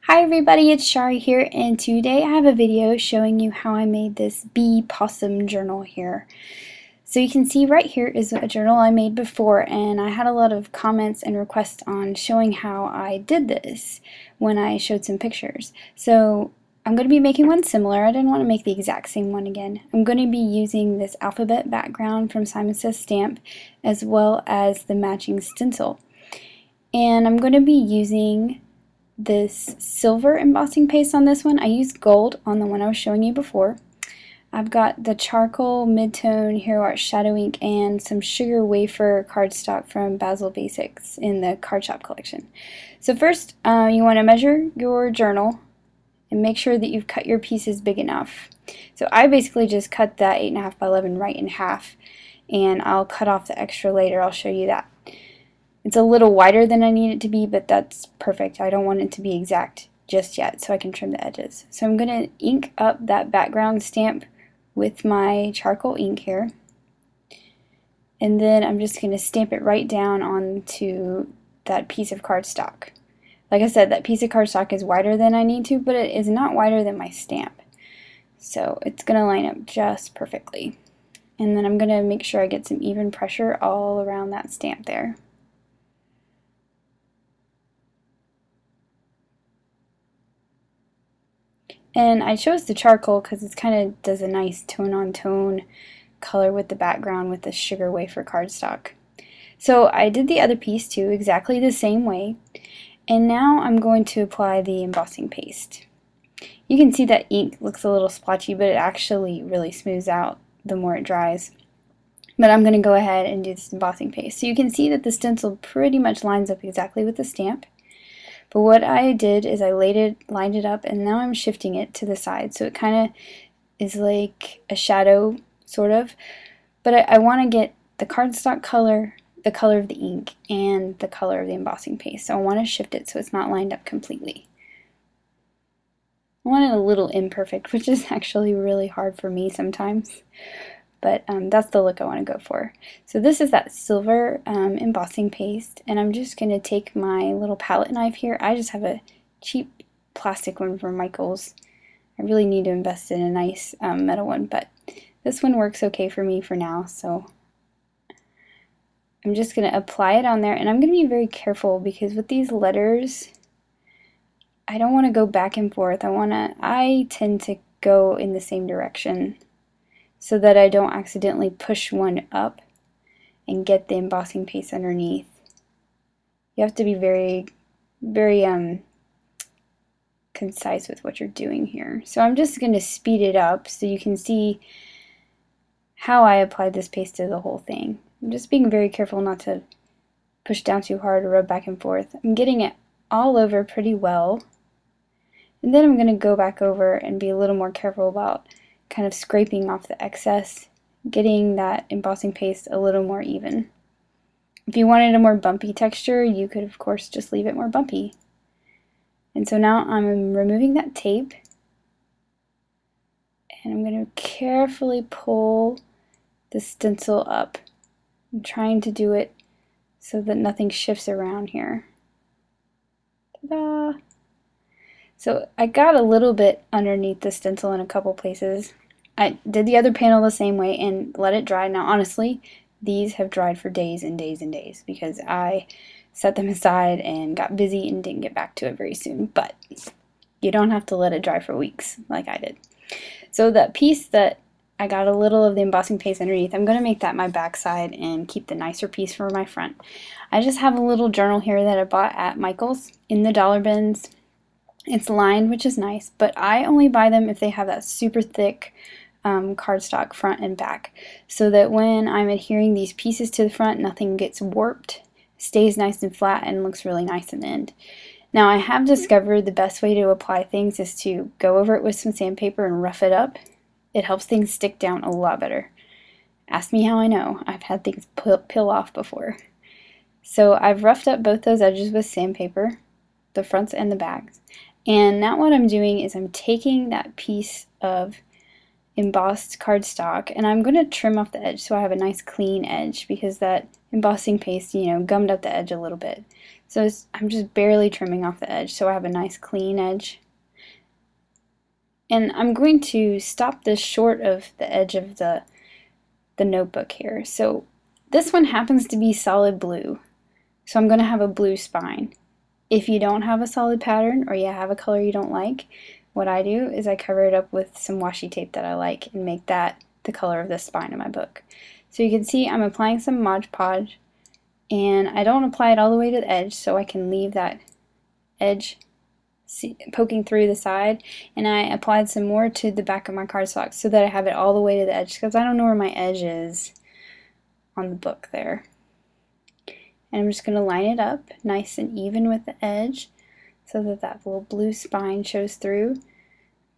Hi everybody, it's Shari here, and today I have a video showing you how I made this bee possum journal here. So you can see right here is a journal I made before, and I had a lot of comments and requests on showing how I did this when I showed some pictures. So I'm going to be making one similar. I didn't want to make the exact same one again. I'm going to be using this alphabet background from Simon Says Stamp as well as the matching stencil. And I'm going to be using this silver embossing paste on this one. I used gold on the one I was showing you before. I've got the charcoal mid-tone Hero Art shadow ink and some sugar wafer cardstock from Basil Basics in the card shop collection. So first you want to measure your journal and make sure that you've cut your pieces big enough. So I basically just cut that 8.5 by 11 right in half, and I'll cut off the extra later. I'll show you that. It's a little wider than I need it to be, but that's perfect. I don't want it to be exact just yet, so I can trim the edges. So I'm going to ink up that background stamp with my charcoal ink here. And then I'm just going to stamp it right down onto that piece of cardstock. Like I said, that piece of cardstock is wider than I need to, but it is not wider than my stamp. So it's going to line up just perfectly. And then I'm going to make sure I get some even pressure all around that stamp there. And I chose the charcoal because it kind of does a nice tone-on-tone color with the background with the sugar wafer cardstock. So I did the other piece too, exactly the same way. And now I'm going to apply the embossing paste. You can see that ink looks a little splotchy, but it actually really smooths out the more it dries. But I'm going to go ahead and do this embossing paste. So you can see that the stencil pretty much lines up exactly with the stamp. But what I did is I lined it up, and now I'm shifting it to the side, so it kind of is like a shadow, sort of. But I want to get the cardstock color, the color of the ink, and the color of the embossing paste. So I want to shift it so it's not lined up completely. I want it a little imperfect, which is actually really hard for me sometimes. But that's the look I want to go for. So this is that silver embossing paste, and I'm just going to take my little palette knife here. I just have a cheap plastic one from Michaels. I really need to invest in a nice metal one, but this one works okay for me for now. So I'm just going to apply it on there, and I'm going to be very careful because with these letters, I don't want to go back and forth. I tend to go in the same direction, so that I don't accidentally push one up and get the embossing paste underneath. You have to be very, very concise with what you're doing here. So I'm just going to speed it up so you can see how I applied this paste to the whole thing. I'm just being very careful not to push down too hard or rub back and forth. I'm getting it all over pretty well. And then I'm going to go back over and be a little more careful about kind of scraping off the excess, getting that embossing paste a little more even. If you wanted a more bumpy texture, you could of course just leave it more bumpy. And so now I'm removing that tape, and I'm going to carefully pull the stencil up. I'm trying to do it so that nothing shifts around here. Ta-da! So I got a little bit underneath the stencil in a couple places. I did the other panel the same way and let it dry. Now honestly, these have dried for days and days and days because I set them aside and got busy and didn't get back to it very soon. But you don't have to let it dry for weeks like I did. So that piece that I got a little of the embossing paste underneath, I'm going to make that my back side and keep the nicer piece for my front. I just have a little journal here that I bought at Michaels in the dollar bins. It's lined, which is nice, but I only buy them if they have that super thick cardstock front and back, so that when I'm adhering these pieces to the front, nothing gets warped, stays nice and flat, and looks really nice in the end. Now I have discovered the best way to apply things is to go over it with some sandpaper and rough it up. It helps things stick down a lot better. Ask me how I know. I've had things peel off before. So I've roughed up both those edges with sandpaper, the fronts and the backs. And now what I'm doing is I'm taking that piece of embossed cardstock and I'm going to trim off the edge so I have a nice clean edge because that embossing paste, gummed up the edge a little bit. So I'm just barely trimming off the edge so I have a nice clean edge. And I'm going to stop this short of the edge of the notebook here. So this one happens to be solid blue. So I'm going to have a blue spine. If you don't have a solid pattern or you have a color you don't like, what I do is I cover it up with some washi tape that I like and make that the color of the spine of my book. So you can see I'm applying some Mod Podge, and I don't apply it all the way to the edge so I can leave that edge poking through the side, and I applied some more to the back of my cardstock so that I have it all the way to the edge because I don't know where my edge is on the book there. And I'm just going to line it up nice and even with the edge so that that little blue spine shows through,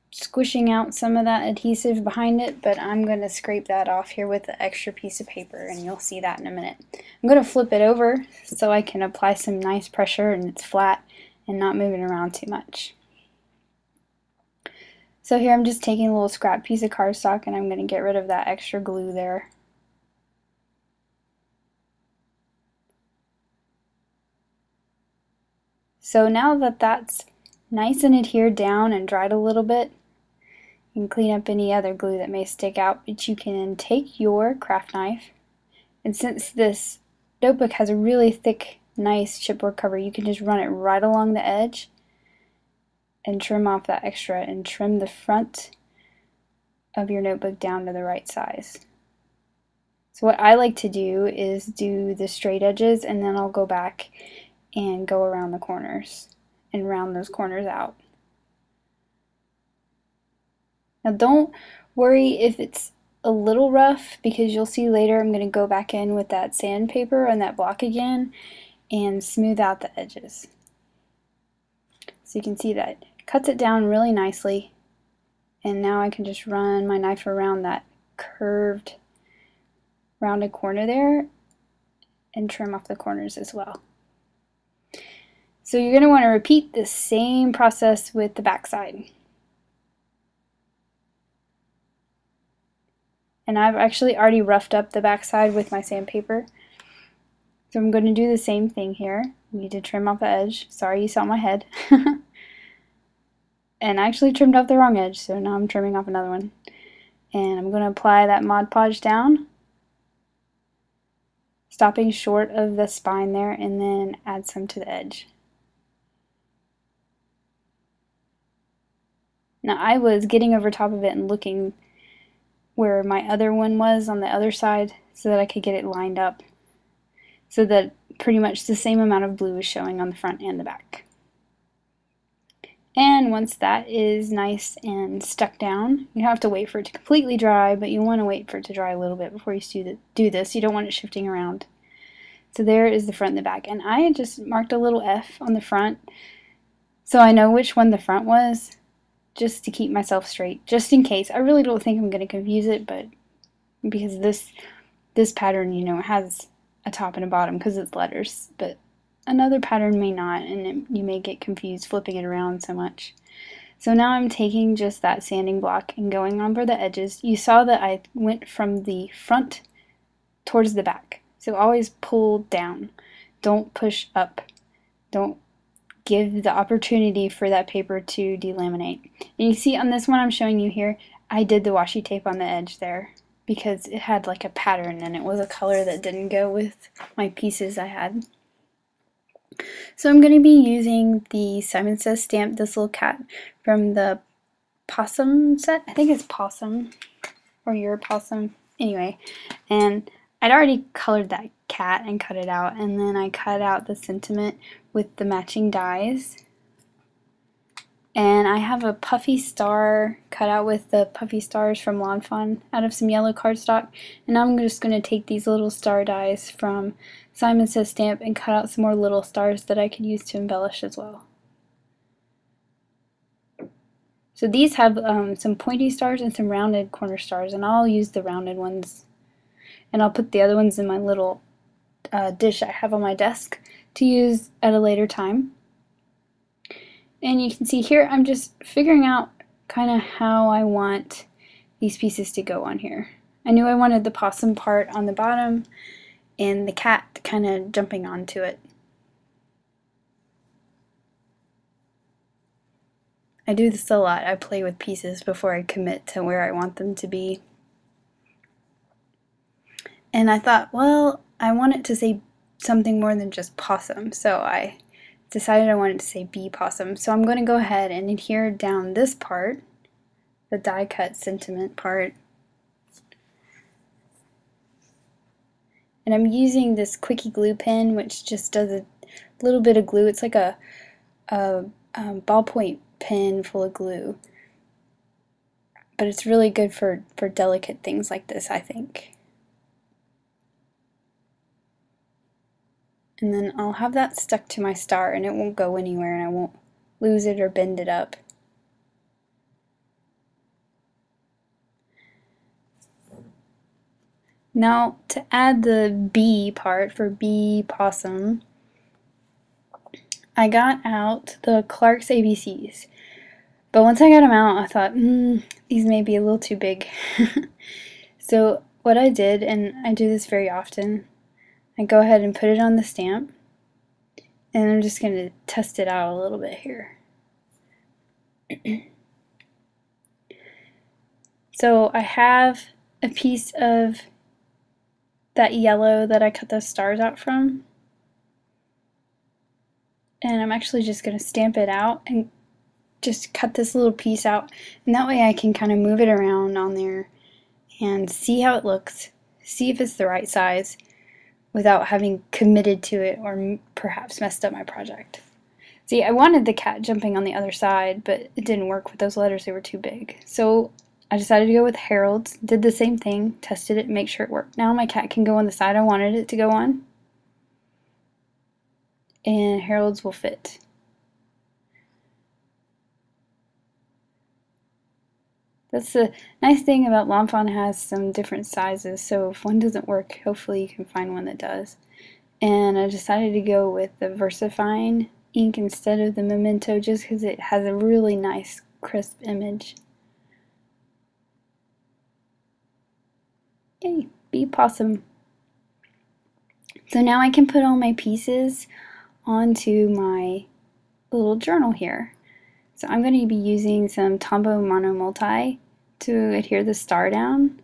squishing out some of that adhesive behind it, but I'm going to scrape that off here with the extra piece of paper, and you'll see that in a minute. I'm going to flip it over so I can apply some nice pressure and it's flat and not moving around too much. So here I'm just taking a little scrap piece of cardstock and I'm going to get rid of that extra glue there. So now that that's nice and adhered down and dried a little bit, you can clean up any other glue that may stick out, but you can take your craft knife, and since this notebook has a really thick, nice chipboard cover, you can just run it right along the edge and trim off that extra and trim the front of your notebook down to the right size. So what I like to do is do the straight edges, and then I'll go back and go around the corners and round those corners out. Now don't worry if it's a little rough, because you'll see later I'm going to go back in with that sandpaper and that block again and smooth out the edges. So you can see that it cuts it down really nicely, and now I can just run my knife around that curved rounded corner there and trim off the corners as well. So you're going to want to repeat the same process with the back side. And I've actually already roughed up the back side with my sandpaper. So I'm going to do the same thing here. I need to trim off the edge. Sorry you saw my head. And I actually trimmed off the wrong edge, so now I'm trimming off another one. And I'm going to apply that Mod Podge down, stopping short of the spine there, and then add some to the edge. Now I was getting over top of it and looking where my other one was on the other side so that I could get it lined up so that pretty much the same amount of blue is showing on the front and the back. And once that is nice and stuck down, you have to wait for it to completely dry, but you want to wait for it to dry a little bit before you do this. You don't want it shifting around. So there is the front and the back, and I just marked a little F on the front so I know which one the front was, just to keep myself straight, just in case. I really don't think I'm going to confuse it, but because this pattern, you know, has a top and a bottom because it's letters, but another pattern may not, and you may get confused flipping it around so much. So now I'm taking just that sanding block and going over the edges. You saw that I went from the front towards the back, so always pull down, don't push up, don't give the opportunity for that paper to delaminate. And you see on this one I'm showing you here, I did the washi tape on the edge there because it had like a pattern and it was a color that didn't go with my pieces I had. So I'm going to be using the Simon Says stamp, this little cat from the Possum set. I think it's Possum or Your Possum. Anyway, and I'd already colored that cat and cut it out, and then I cut out the sentiment with the matching dies. And I have a puffy star cut out with the puffy stars from Lawn Fawn out of some yellow cardstock. And now I'm just going to take these little star dies from Simon Says stamp and cut out some more little stars that I could use to embellish as well. So these have some pointy stars and some rounded corner stars, and I'll use the rounded ones. And I'll put the other ones in my little dish I have on my desk to use at a later time. And you can see here I'm just figuring out kind of how I want these pieces to go on here. I knew I wanted the possum part on the bottom and the cat kind of jumping onto it. I do this a lot. I play with pieces before I commit to where I want them to be. And I thought, well, I want it to say something more than just possum, so I decided I wanted to say bee possum. So I'm going to go ahead and adhere down this part, the die cut sentiment part. And I'm using this quickie glue pen, which just does a little bit of glue. It's like a ballpoint pen full of glue. But it's really good for delicate things like this, I think. And then I'll have that stuck to my star and it won't go anywhere and I won't lose it or bend it up. Now to add the bee part for bee possum, I got out the Clark's ABCs. But once I got them out, I thought, these may be a little too big. So what I did, and I do this very often, I go ahead and put it on the stamp, and I'm just going to test it out a little bit here. So I have a piece of that yellow that I cut those stars out from, and I'm actually just going to stamp it out and just cut this little piece out, and that way I can kind of move it around on there and see how it looks, see if it's the right size without having committed to it or perhaps messed up my project. See, I wanted the cat jumping on the other side, but it didn't work with those letters, they were too big. So I decided to go with Harold's, did the same thing, tested it, make sure it worked. Now my cat can go on the side I wanted it to go on, and Harold's will fit. That's the nice thing about L'Enfant has some different sizes, so if one doesn't work, hopefully you can find one that does. And I decided to go with the VersaFine ink instead of the Memento just because it has a really nice crisp image. Yay, bee possum. So now I can put all my pieces onto my little journal here. So I'm going to be using some Tombow Mono Multi to adhere the star down,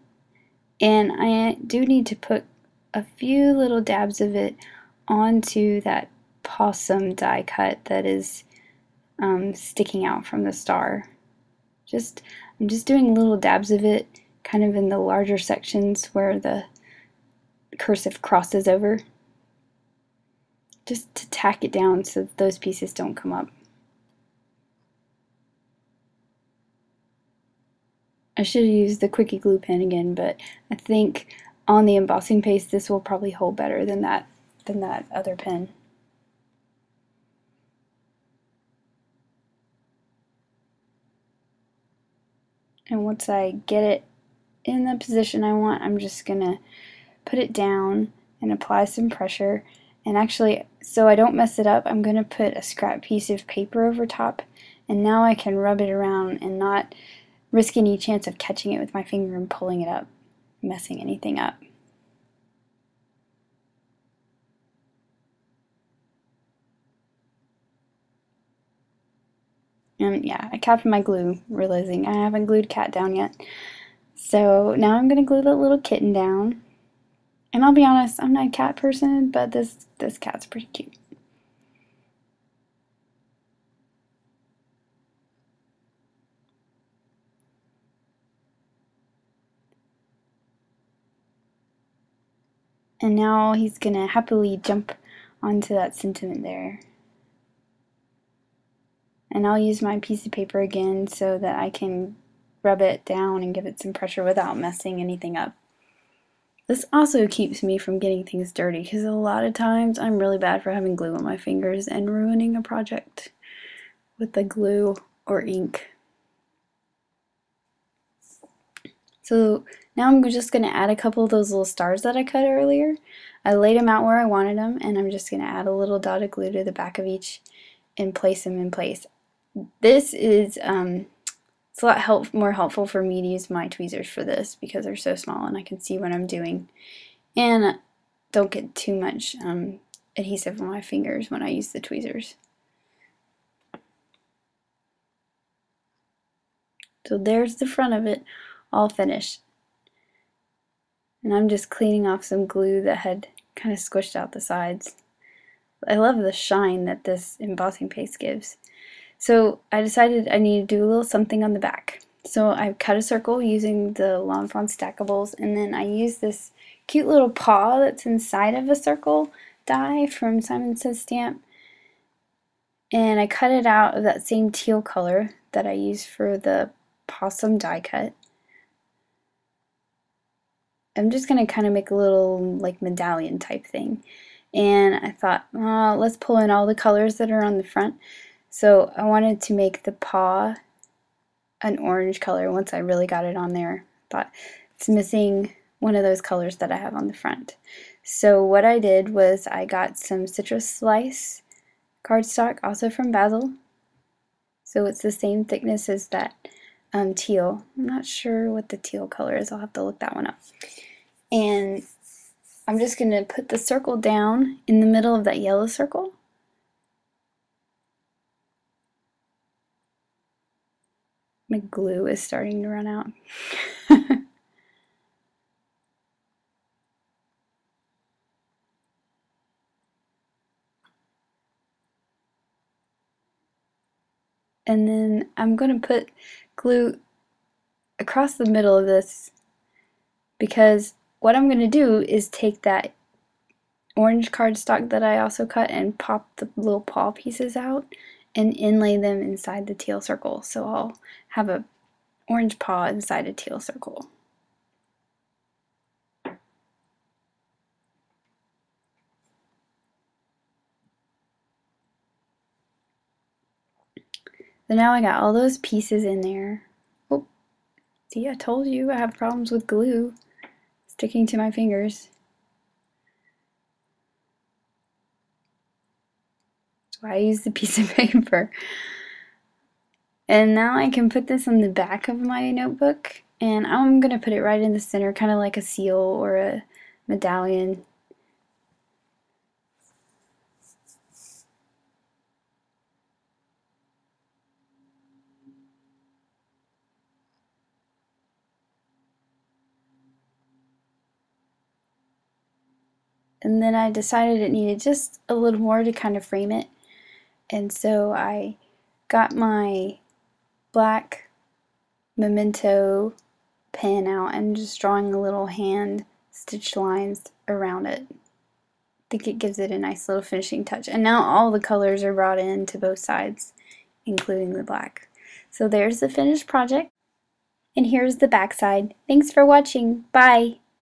and I do need to put a few little dabs of it onto that possum die cut that is sticking out from the star. I'm just doing little dabs of it kind of in the larger sections where the cursive crosses over, just to tack it down so that those pieces don't come up. I should have used the quickie glue pen again, but I think on the embossing paste this will probably hold better than that other pen. And once I get it in the position I want, I'm just gonna put it down and apply some pressure. And actually, so I don't mess it up, I'm gonna put a scrap piece of paper over top, and now I can rub it around and not risk any chance of catching it with my finger and pulling it up, messing anything up. And yeah, I capped my glue, realizing I haven't glued cat down yet. So now I'm going to glue the little kitten down. And I'll be honest, I'm not a cat person, but this cat's pretty cute. And now he's going to happily jump onto that sentiment there. And I'll use my piece of paper again so that I can rub it down and give it some pressure without messing anything up. This also keeps me from getting things dirty because a lot of times I'm really bad for having glue on my fingers and ruining a project with the glue or ink. So now I'm just going to add a couple of those little stars that I cut earlier. I laid them out where I wanted them, and I'm just going to add a little dot of glue to the back of each and place them in place. This is it's a lot more helpful for me to use my tweezers for this because they're so small and I can see what I'm doing, and don't get too much adhesive on my fingers when I use the tweezers. So there's the front of it, all finished. And I'm just cleaning off some glue that had kind of squished out the sides. I love the shine that this embossing paste gives. So I decided I need to do a little something on the back. So I cut a circle using the Lawn Fawn Stackables, and then I used this cute little paw that's inside of a circle die from Simon Says Stamp. And I cut it out of that same teal color that I used for the possum die cut. I'm just going to kind of make a little like medallion type thing. And I thought, let's pull in all the colors that are on the front. So I wanted to make the paw an orange color once I really got it on there. I thought it's missing one of those colors that I have on the front. So what I did was I got some citrus slice cardstock, also from Basil. So it's the same thickness as that teal. I'm not sure what the teal color is. I'll have to look that one up. And I'm just going to put the circle down in the middle of that yellow circle. My glue is starting to run out. And then I'm going to put glue across the middle of this, because what I'm going to do is take that orange cardstock that I also cut and pop the little paw pieces out and inlay them inside the teal circle. So I'll have a orange paw inside a teal circle. So now I got all those pieces in there. Oh, see, I told you I have problems with glue sticking to my fingers. That's why I use the piece of paper. And now I can put this on the back of my notebook, and I'm going to put it right in the center, kind of like a seal or a medallion. And then I decided it needed just a little more to kind of frame it. And so I got my black Memento pen out and just drawing a little hand stitch lines around it. I think it gives it a nice little finishing touch. And now all the colors are brought in to both sides, including the black. So there's the finished project. And here's the back side. Thanks for watching. Bye!